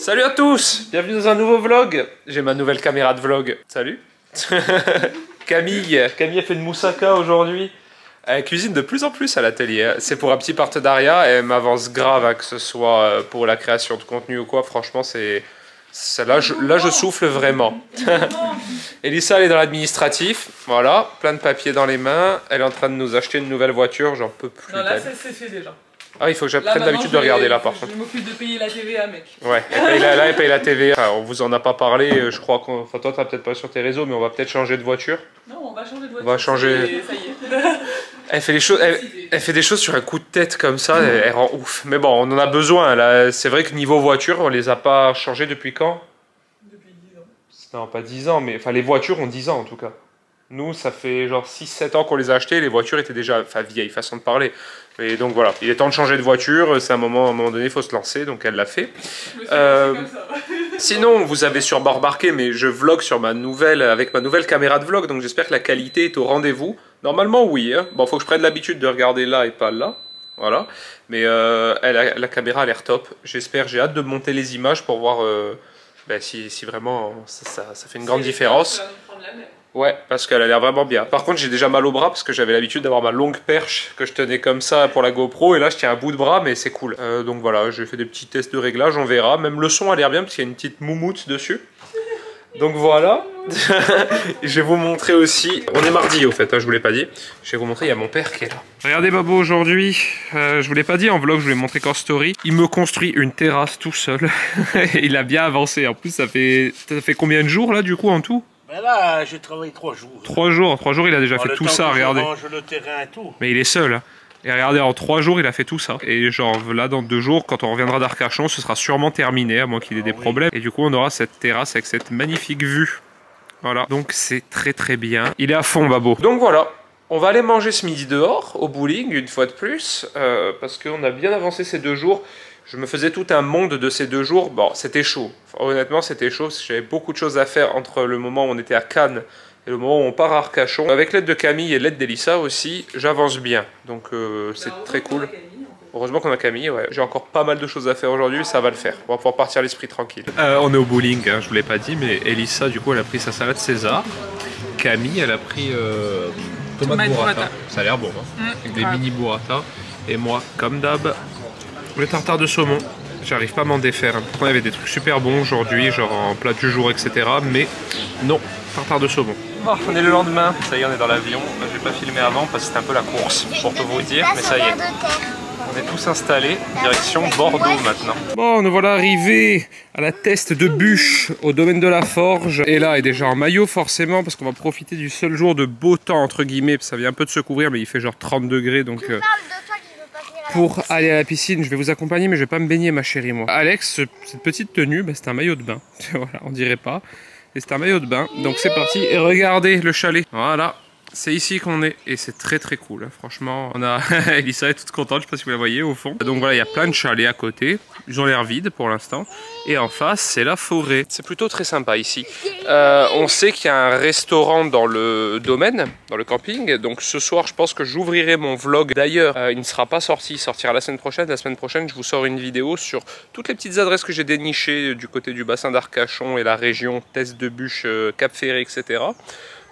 Salut à tous, bienvenue dans un nouveau vlog. J'ai ma nouvelle caméra de vlog. Salut. Camille a fait de moussaka aujourd'hui. Elle cuisine de plus en plus à l'atelier. C'est pour un petit partenariat et elle m'avance grave, hein, que ce soit pour la création de contenu ou quoi. Franchement, là, je souffle vraiment. Elissa, elle est dans l'administratif. Voilà, plein de papiers dans les mains. Elle est en train de nous acheter une nouvelle voiture. J'en peux plus. Non, là, c'est fait déjà. Ah, il faut que j'apprenne d'habitude de regarder là, par contre. Je m'occupe de payer la TVA, mec. Ouais, elle paye la TVA. Enfin, on vous en a pas parlé, je crois qu'on... Enfin, toi, t'as peut-être pas sur tes réseaux, mais on va peut-être changer de voiture. Non, on va changer de voiture. On va changer... Ça y est. Elle fait, elle fait des choses sur un coup de tête comme ça, elle rend ouf. Mais bon, on en a besoin, là. C'est vrai que niveau voiture, on les a pas changées depuis quand? Depuis 10 ans. Non, pas 10 ans, mais... Enfin, les voitures ont 10 ans, en tout cas. Nous, ça fait genre 6-7 ans qu'on les a achetées, les voitures étaient déjà... Enfin, vieille façon de parler. Et donc voilà, il est temps de changer de voiture, c'est à un moment donné, il faut se lancer, donc elle l'a fait. Comme ça. Sinon, vous avez sûrement remarqué, mais je vlog sur avec ma nouvelle caméra de vlog, donc j'espère que la qualité est au rendez-vous. Normalement, oui. Hein. Bon, faut que je prenne l'habitude de regarder là et pas là. Voilà. Mais la caméra a l'air top. J'espère, j'ai hâte de monter les images pour voir si vraiment ça fait une grande différence. Ouais, parce qu'elle a l'air vraiment bien. Par contre, j'ai déjà mal au bras parce que j'avais l'habitude d'avoir ma longue perche que je tenais comme ça pour la GoPro. Et là, je tiens un bout de bras, mais c'est cool. Donc voilà, j'ai fait des petits tests de réglage, on verra. Même le son a l'air bien parce qu'il y a une petite moumoute dessus. Donc voilà. Je vais vous montrer aussi... On est mardi au fait, hein, je vous l'ai pas dit. Je vais vous montrer, il y a mon père qui est là. Regardez Babo aujourd'hui. Je vous l'ai pas dit en vlog, je vous l'ai montré qu'en story. Il me construit une terrasse tout seul. Il a bien avancé. En plus, ça fait combien de jours là du coup en tout? Ben là, j'ai travaillé 3 jours. 3 jours, il a déjà fait tout ça, regardez. Je range le terrain et tout. Mais il est seul, hein. Et regardez, en 3 jours, il a fait tout ça. Et genre là, dans 2 jours, quand on reviendra d'Arcachon, ce sera sûrement terminé, à moins qu'il ait des problèmes. Et du coup, on aura cette terrasse avec cette magnifique vue. Voilà, donc c'est très très bien. Il est à fond, Babo. Donc voilà, on va aller manger ce midi dehors, au bowling, une fois de plus. Parce qu'on a bien avancé ces 2 jours. Je me faisais tout un monde de ces 2 jours. Bon, c'était chaud. Enfin, honnêtement, c'était chaud. J'avais beaucoup de choses à faire entre le moment où on était à Cannes et le moment où on part à Arcachon. Avec l'aide de Camille et l'aide d'Elissa aussi, j'avance bien. Donc c'est très cool. Heureusement qu'on a Camille, ouais. J'ai encore pas mal de choses à faire aujourd'hui, ça va le faire. On va pouvoir partir l'esprit tranquille. On est au bowling, hein, je vous l'ai pas dit, mais Elissa, du coup, elle a pris sa salade César. Camille, elle a pris tomate burrata. Ça a l'air bon, hein. Avec des mini burrata. Et moi, comme d'hab, le tartare de saumon. J'arrive pas à m'en défaire. Pourtant, il y avait des trucs super bons aujourd'hui, genre en plat du jour, etc. Mais non, tartare de saumon. Oh, on est le lendemain. Ça y est, on est dans l'avion. Je vais pas filmer avant parce que c'était un peu la course, pour tout vous dire. Mais ça y est. On est tous installés, direction Bordeaux maintenant. Bon, nous voilà arrivés à la teste de bûche au domaine de la Forge. Et là, est déjà en maillot forcément, parce qu'on va profiter du seul jour de beau temps, entre guillemets. Ça vient un peu de se couvrir, mais il fait genre 30 degrés, donc... Pour aller à la piscine, je vais vous accompagner, mais je vais pas me baigner, ma chérie, moi. Alex, cette petite tenue, c'est un maillot de bain. Voilà, on dirait pas. Et c'est un maillot de bain. Donc c'est parti. Et regardez le chalet. Voilà. C'est ici qu'on est et c'est très très cool, franchement. On a Elissa est toute contente, je sais pas si vous la voyez au fond. Donc voilà, il y a plein de chalets à côté. Ils ont l'air vides pour l'instant. Et en face, c'est la forêt. C'est plutôt très sympa ici. On sait qu'il y a un restaurant dans le domaine, dans le camping. Donc ce soir, je pense que j'ouvrirai mon vlog. D'ailleurs, il ne sera pas sorti, il sortira la semaine prochaine. La semaine prochaine, je vous sors une vidéo sur toutes les petites adresses que j'ai dénichées du côté du bassin d'Arcachon et la région Teste de Bûche, Cap Ferré, etc.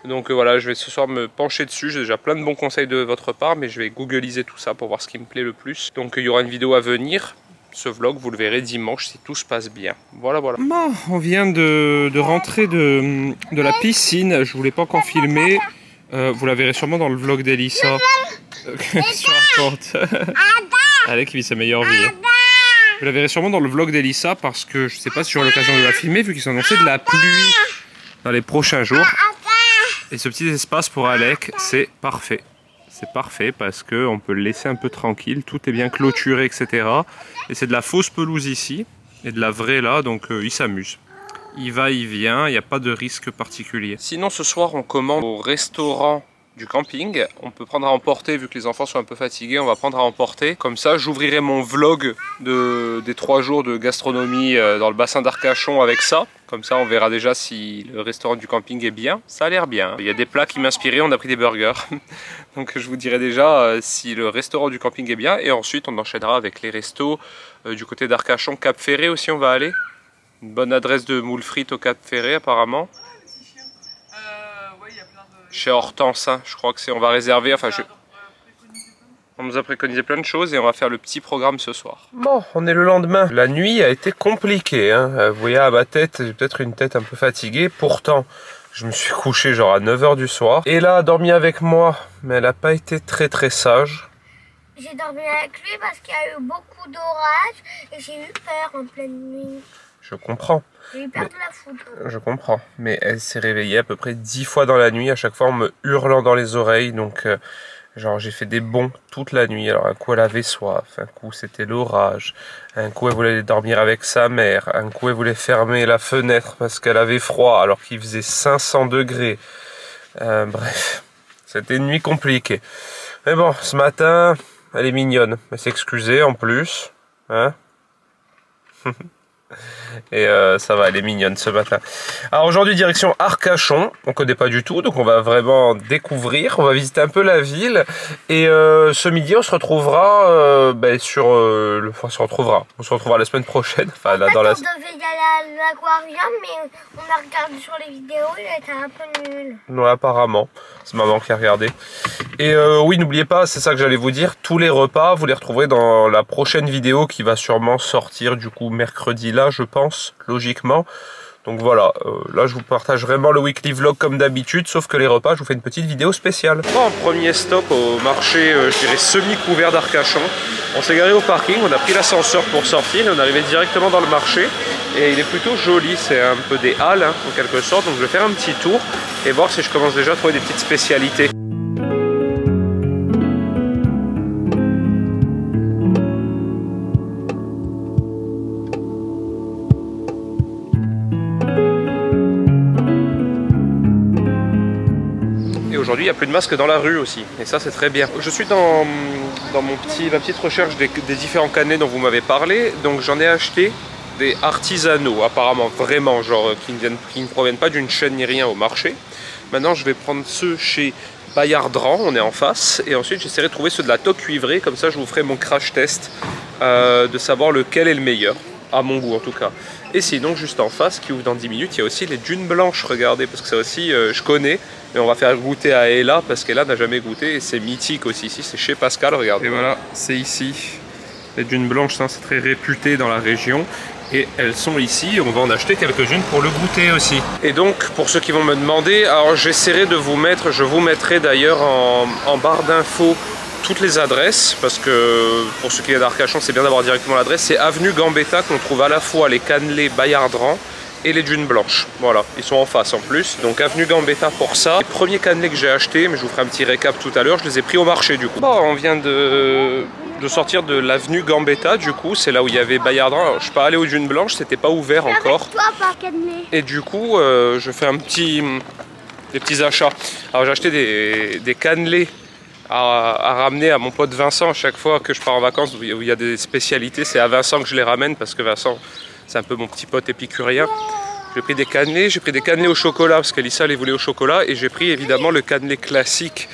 Donc voilà, je vais ce soir me pencher dessus. J'ai déjà plein de bons conseils de votre part, mais je vais googliser tout ça pour voir ce qui me plaît le plus. Donc il y aura une vidéo à venir. Ce vlog, vous le verrez dimanche si tout se passe bien. Voilà, voilà. Bon, on vient de rentrer de la piscine. Je ne voulais pas encore filmer. Vous la verrez sûrement dans le vlog d'Elissa. Sur la porte. Alec vit sa meilleure vie. Vous la verrez sûrement dans le vlog d'Elissa parce que je ne sais pas si j'aurai l'occasion de la filmer vu qu'ils sont annoncés de la pluie dans les prochains jours. Et ce petit espace pour Alec, c'est parfait. C'est parfait parce qu'on peut le laisser un peu tranquille. Tout est bien clôturé, etc. Et c'est de la fausse pelouse ici et de la vraie là, donc il s'amuse. Il va, il vient, il n'y a pas de risque particulier. Sinon, ce soir, on commande au restaurant du camping. On peut prendre à emporter, vu que les enfants sont un peu fatigués, on va prendre à emporter. Comme ça, j'ouvrirai mon vlog des 3 jours de gastronomie dans le bassin d'Arcachon avec ça. Comme ça, on verra déjà si le restaurant du camping est bien. Ça a l'air bien. Il y a des plats qui m'inspiraient, on a pris des burgers. Donc je vous dirai déjà si le restaurant du camping est bien. Et ensuite, on enchaînera avec les restos du côté d'Arcachon. Cap Ferré aussi, on va aller. Une bonne adresse de moules frites au Cap Ferré apparemment. Ouais, il y a plein de... Chez Hortense, hein, je crois que c'est. On va réserver. Enfin, on nous a préconisé plein de choses et on va faire le petit programme ce soir. Bon, on est le lendemain. La nuit a été compliquée. Hein. Vous voyez à ma tête, j'ai peut-être une tête un peu fatiguée. Pourtant, je me suis couché genre à 9 h du soir. Et là, a dormi avec moi, mais elle n'a pas été très sage. J'ai dormi avec lui parce qu'il y a eu beaucoup d'orage et j'ai eu peur en pleine nuit. Je comprends. J'ai eu peur de la foudre. Je comprends. Mais elle s'est réveillée à peu près 10 fois dans la nuit, à chaque fois en me hurlant dans les oreilles. Donc, genre, j'ai fait des bonds toute la nuit. Alors, un coup, elle avait soif. Un coup, c'était l'orage. Un coup, elle voulait dormir avec sa mère. Un coup, elle voulait fermer la fenêtre parce qu'elle avait froid alors qu'il faisait 500 degrés. Bref, c'était une nuit compliquée. Mais bon, ce matin, elle est mignonne. Elle s'est excusée en plus. Hein? Et ça va, elle est mignonne ce matin. Alors aujourd'hui direction Arcachon, on connaît pas du tout, donc on va vraiment découvrir, on va visiter un peu la ville. Et ce midi on se retrouvera on se retrouvera la semaine prochaine. Enfin, là, En fait, dans la... on devait y aller à l'aquarium, mais on a regardé sur les vidéos, il était un peu nul. Non, apparemment, c'est maman qui a regardé. Et oui, n'oubliez pas, c'est ça que j'allais vous dire, tous les repas, vous les retrouverez dans la prochaine vidéo qui va sûrement sortir du coup mercredi là, je pense, logiquement. Donc voilà, là je vous partage vraiment le weekly vlog comme d'habitude, sauf que les repas, je vous fais une petite vidéo spéciale. Bon, premier stop au marché, je dirais semi-couvert d'Arcachon. On s'est garé au parking, on a pris l'ascenseur pour sortir et on est arrivé directement dans le marché. Et il est plutôt joli, c'est un peu des halles hein, en quelque sorte, donc je vais faire un petit tour et voir si je commence déjà à trouver des petites spécialités. Aujourd'hui, il n'y a plus de masques dans la rue aussi, et ça c'est très bien. Je suis dans ma petite recherche des différents cannelés dont vous m'avez parlé, donc j'en ai acheté des artisanaux, apparemment vraiment, genre qui ne proviennent pas d'une chaîne ni rien au marché. Maintenant, je vais prendre ceux chez Bayardran, on est en face, et ensuite j'essaierai de trouver ceux de la toque cuivrée, comme ça je vous ferai mon crash test de savoir lequel est le meilleur, à mon goût en tout cas. Et sinon, juste en face, qui ouvre dans 10 minutes, il y a aussi les dunes blanches, regardez, parce que ça aussi, je connais. Mais on va faire goûter à Ella, parce qu'Ella n'a jamais goûté, et c'est mythique aussi. Ici, c'est chez Pascal, regardez. Et voilà, c'est ici. Les dunes blanches, hein, c'est très réputé dans la région. Et elles sont ici, on va en acheter quelques-unes pour le goûter aussi. Et donc, pour ceux qui vont me demander, alors j'essaierai de vous mettre, je vous mettrai d'ailleurs en barre d'infos toutes les adresses, parce que pour ceux qui viennent d'Arcachon, c'est bien d'avoir directement l'adresse. C'est avenue Gambetta qu'on trouve à la fois les cannelés Bayardran et les dunes blanches. Voilà, ils sont en face en plus. Donc avenue Gambetta pour ça. Les premiers cannelés que j'ai achetés, mais je vous ferai un petit récap tout à l'heure, je les ai pris au marché du coup. Bon, on vient de sortir de l'avenue Gambetta, du coup, c'est là où il y avait Bayardran. Alors, je suis pas allé aux dunes blanches, c'était pas ouvert encore. Toi, pas cannelé. Et du coup, je fais des petits achats. Alors j'ai acheté des cannelés à ramener à mon pote Vincent à chaque fois que je pars en vacances où il y a des spécialités. C'est à Vincent que je les ramène parce que Vincent, c'est un peu mon petit pote épicurien. J'ai pris des cannelés au chocolat parce qu'Elissa les voulait au chocolat, et j'ai pris évidemment le cannelé classique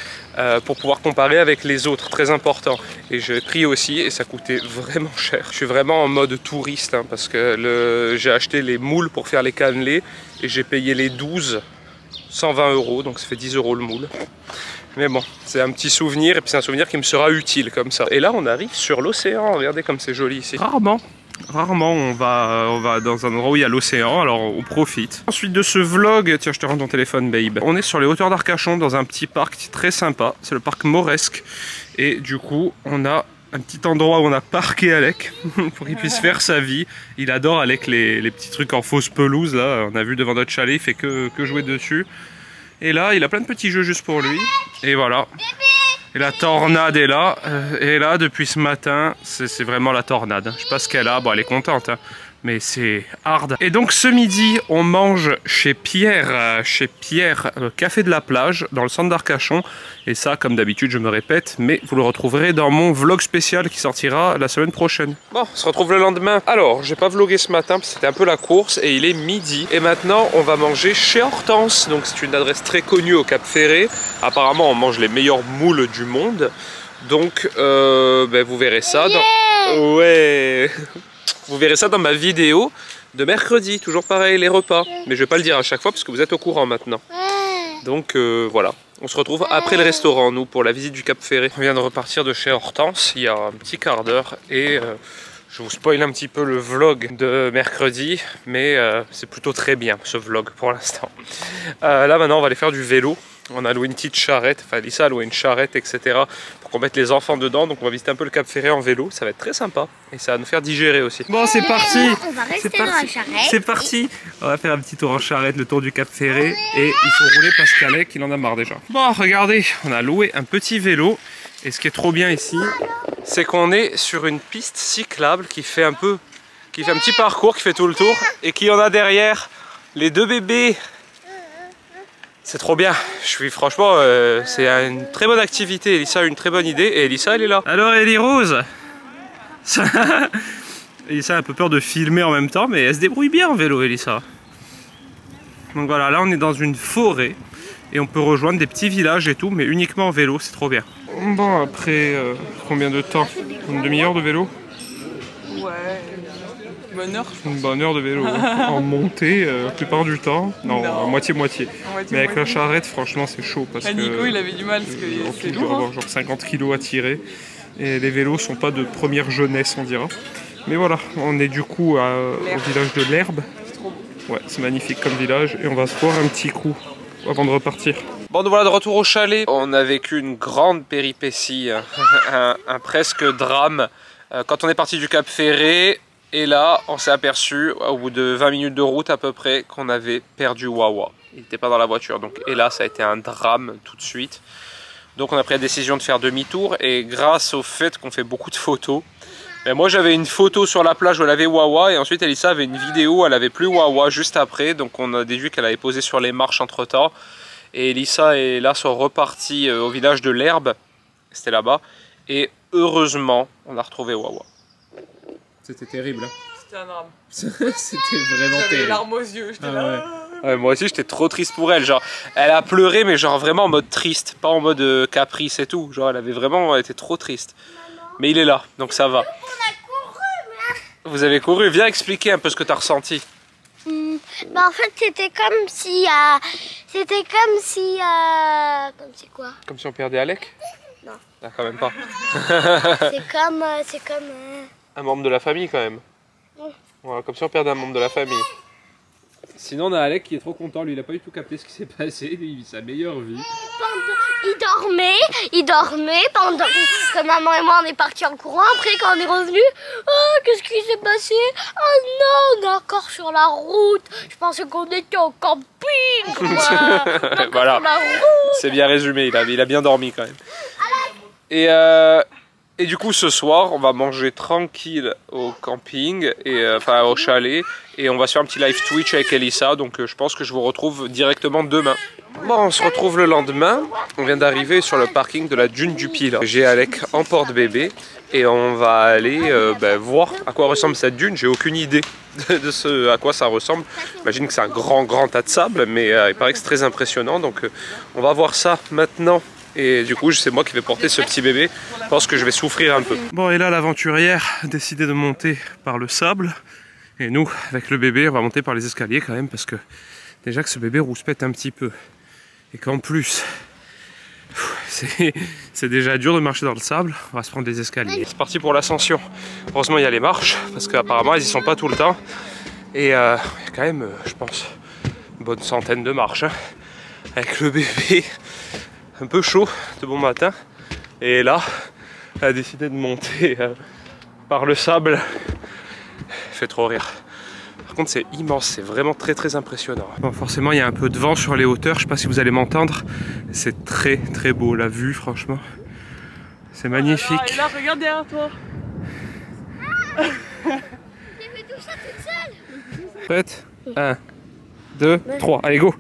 pour pouvoir comparer avec les autres, très important. Et j'ai pris aussi, et ça coûtait vraiment cher. Je suis vraiment en mode touriste hein, parce que j'ai acheté les moules pour faire les cannelés et j'ai payé les 12 120 €, donc ça fait 10 € le moule. Mais bon, c'est un petit souvenir, et puis c'est un souvenir qui me sera utile comme ça. Et là, on arrive sur l'océan, regardez comme c'est joli ici. Rarement on va dans un endroit où il y a l'océan, alors on profite. Ensuite de ce vlog, tiens je te rends ton téléphone babe. On est sur les hauteurs d'Arcachon dans un petit parc très sympa, c'est le parc Mauresque. Et du coup, on a un petit endroit où on a parqué Alec pour qu'il puisse faire sa vie. Il adore Alec les petits trucs en fausse pelouse là, on a vu devant notre chalet, il fait que jouer dessus. Et là, il a plein de petits jeux juste pour lui. Et voilà. Et la tornade est là. Et là, depuis ce matin, c'est vraiment la tornade. Je sais pas ce qu'elle a. Bon, elle est contente, hein, mais c'est hard. Et donc, ce midi, on mange chez Pierre, Café de la Plage, dans le centre d'Arcachon. Et ça, comme d'habitude, je me répète, mais vous le retrouverez dans mon vlog spécial qui sortira la semaine prochaine. Bon, on se retrouve le lendemain. Alors, j'ai pas vlogué ce matin parce que c'était un peu la course et il est midi. Et maintenant, on va manger chez Hortense. Donc, c'est une adresse très connue au Cap Ferré. Apparemment, on mange les meilleurs moules du monde. Donc, vous verrez ça dans... Ouais. Vous verrez ça dans ma vidéo de mercredi. Toujours pareil, les repas. Mais je vais pas le dire à chaque fois parce que vous êtes au courant maintenant. Donc voilà. On se retrouve après le restaurant, nous, pour la visite du Cap Ferré. On vient de repartir de chez Hortense il y a un petit quart d'heure et je vous spoil un petit peu le vlog de mercredi, mais c'est plutôt très bien ce vlog pour l'instant. Là maintenant on va aller faire du vélo. On a loué une petite charrette, enfin Lisa a loué une charrette, etc. pour qu'on mette les enfants dedans. Donc on va visiter un peu le Cap Ferré en vélo, ça va être très sympa et ça va nous faire digérer aussi. Bon c'est parti, On va rester dans la charrette. c'est parti. On va faire un petit tour en charrette, le tour du Cap Ferré et il faut rouler parce qu'Alec il en a marre déjà. Bon regardez, on a loué un petit vélo et ce qui est trop bien ici, c'est qu'on est sur une piste cyclable qui fait un petit parcours, qui fait tout le tour et qui en a derrière les deux bébés. C'est trop bien, franchement, c'est une très bonne activité. Elissa a une très bonne idée et Elissa elle est là. Alors Ellie Rose Elissa a un peu peur de filmer en même temps, mais elle se débrouille bien en vélo, Elissa. Donc voilà, là on est dans une forêt et on peut rejoindre des petits villages et tout, mais uniquement en vélo, c'est trop bien. Bon, après combien de temps? Une demi-heure de vélo? Ouais, bonne heure. Une bonne heure de vélo en montée la plupart du temps. Non, moitié-moitié. Mais avec la charrette, franchement, c'est chaud. Parce Nico, que il avait du mal parce que c'est je dois lourd. avoir genre 50 kilos à tirer. Et les vélos sont pas de première jeunesse, on dira. Mais voilà, on est du coup au village de l'Herbe. C'est trop beau. Ouais, c'est magnifique comme village. Et on va se boire un petit coup avant de repartir. Bon, nous voilà de retour au chalet. On a vécu une grande péripétie, un presque drame. Quand on est parti du Cap Ferré, et là, on s'est aperçu, au bout de 20 minutes de route à peu près, qu'on avait perdu Wawa. Il n'était pas dans la voiture, donc, et là, ça a été un drame tout de suite. Donc on a pris la décision de faire demi-tour, et grâce au fait qu'on fait beaucoup de photos, mais moi j'avais une photo sur la plage où elle avait Wawa, et ensuite Elissa avait une vidéo où elle avait plus Wawa juste après, donc on a déduit qu'elle avait posé sur les marches entre temps. Et Elissa et là sont repartis au village de l'Herbe, c'était là-bas, et heureusement, on a retrouvé Wawa. C'était terrible. C'était un drame. C'était vraiment J'avais les terrible. larmes aux yeux, j'étais là. Ouais, moi aussi j'étais trop triste pour elle, genre elle a pleuré mais genre vraiment en mode triste, pas en mode caprice et tout, genre elle était trop triste. Mais il est là, donc ça va. On a couru, Vous avez couru, viens expliquer un peu ce que t'as ressenti. Bah en fait c'était comme si comme c'est quoi? Comme si on perdait Alec? Non. Ah, quand même pas. C'est comme Un membre de la famille quand même. Oui. Voilà, comme si on perdait un membre de la famille. Sinon on a Alec qui est trop content, lui il a pas du tout capté ce qui s'est passé, lui il vit sa meilleure vie. il dormait pendant que maman et moi on est partis en courant. Après quand on est revenu, oh qu'est-ce qui s'est passé? Oh non, on est encore sur la route. Je pensais qu'on était au camping. Quoi. Voilà, sur la route. c'est bien résumé, il a bien dormi quand même. Et du coup ce soir on va manger tranquille au camping, enfin au chalet, et on va se faire un petit live Twitch avec Elissa, donc je pense que je vous retrouve directement demain. Bon, on se retrouve le lendemain, on vient d'arriver sur le parking de la dune du Pilat. J'ai Alec en porte-bébé et on va aller voir à quoi ressemble cette dune. J'ai aucune idée de à quoi ça ressemble. J'imagine que c'est un grand tas de sable, mais il paraît que c'est très impressionnant, donc on va voir ça maintenant. Et du coup, c'est moi qui vais porter ce petit bébé. Je pense que je vais souffrir un peu. Bon, et là, l'aventurière a décidé de monter par le sable. Et nous, avec le bébé, on va monter par les escaliers quand même. Parce que déjà que ce bébé rouspète un petit peu. Et qu'en plus, c'est déjà dur de marcher dans le sable. On va se prendre des escaliers. C'est parti pour l'ascension. Heureusement, il y a les marches. Parce qu'apparemment, elles y sont pas tout le temps. Et il y a quand même, je pense, une bonne centaine de marches. Hein, avec le bébé. Un peu chaud de bon matin, et là elle a décidé de monter par le sable. Fait trop rire. Par contre c'est immense, c'est vraiment très impressionnant. Bon, forcément il y a un peu de vent sur les hauteurs, je sais pas si vous allez m'entendre. C'est très beau la vue, franchement c'est magnifique. Et là regarde derrière toi. J'ai fait tout ça toute seule. Prête? 1, 2, 3, allez go.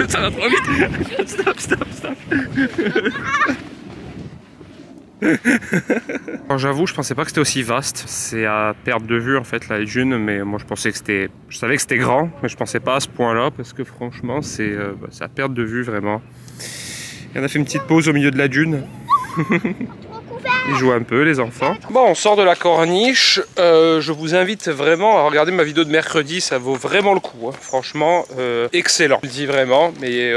Ça va trop vite. Stop. J'avoue, je pensais pas que c'était aussi vaste. C'est à perte de vue en fait la dune, mais moi je savais que c'était grand, mais je pensais pas à ce point-là parce que franchement c'est à perte de vue vraiment. Il en a fait une petite pause au milieu de la dune. Ils jouent un peu les enfants. Bon, on sort de la corniche. Je vous invite vraiment à regarder ma vidéo de mercredi. Ça vaut vraiment le coup. Hein. Franchement, excellent. Je le dis vraiment. Mais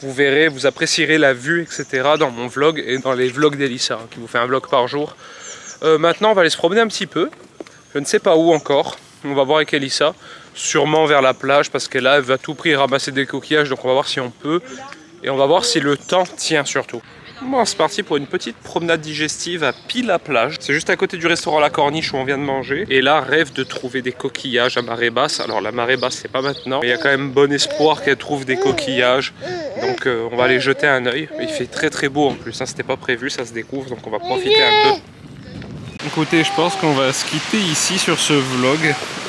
vous verrez, vous apprécierez la vue, etc. dans mon vlog et dans les vlogs d'Elissa, hein, qui vous fait un vlog par jour. Maintenant, on va aller se promener un petit peu. Je ne sais pas où encore. On va voir avec Elissa. Sûrement vers la plage parce qu'elle va à tout prix ramasser des coquillages. Donc on va voir si on peut. Et on va voir si le temps tient surtout. Bon, c'est parti pour une petite promenade digestive à Pile-la-Plage. C'est juste à côté du restaurant La Corniche où on vient de manger. Et là, rêve de trouver des coquillages à marée basse. Alors la marée basse, c'est pas maintenant. Mais il y a quand même bon espoir qu'elle trouve des coquillages. Donc on va aller jeter un œil. Il fait très très beau en plus. Hein. C'était pas prévu, ça se découvre. Donc on va profiter un peu. Écoutez, je pense qu'on va se quitter ici sur ce vlog.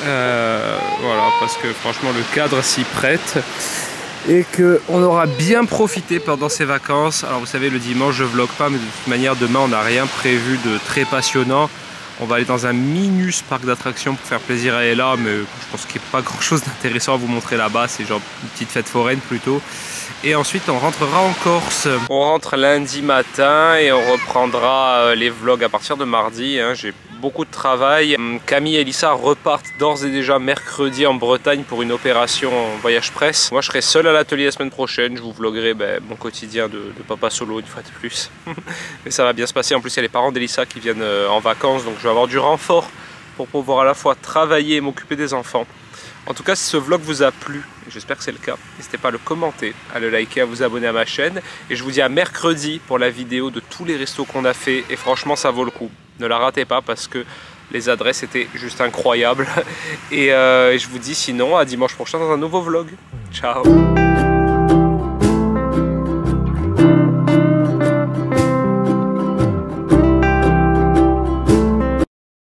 Voilà, parce que franchement, le cadre s'y prête. Et qu'on aura bien profité pendant ces vacances. Alors vous savez, le dimanche je vlog pas, mais de toute manière demain on n'a rien prévu de très passionnant. On va aller dans un minus parc d'attractions pour faire plaisir à Ella, mais je pense qu'il n'y a pas grand chose d'intéressant à vous montrer là-bas. C'est genre une petite fête foraine plutôt. Et ensuite on rentrera en Corse. On rentre lundi matin et on reprendra les vlogs à partir de mardi. Hein. J'ai beaucoup de travail. Camille et Elissa repartent d'ores et déjà mercredi en Bretagne pour une opération en voyage presse. Moi je serai seul à l'atelier la semaine prochaine. Je vous vloguerai mon quotidien de papa solo une fois de plus. Mais ça va bien se passer. En plus il y a les parents d'Elissa qui viennent en vacances. Donc je vais avoir du renfort pour pouvoir à la fois travailler et m'occuper des enfants. En tout cas, si ce vlog vous a plu, j'espère que c'est le cas, n'hésitez pas à le commenter, à le liker, à vous abonner à ma chaîne. Et je vous dis à mercredi pour la vidéo de tous les restos qu'on a fait. Et franchement, ça vaut le coup. Ne la ratez pas parce que les adresses étaient juste incroyables. Et je vous dis sinon à dimanche prochain dans un nouveau vlog. Ciao!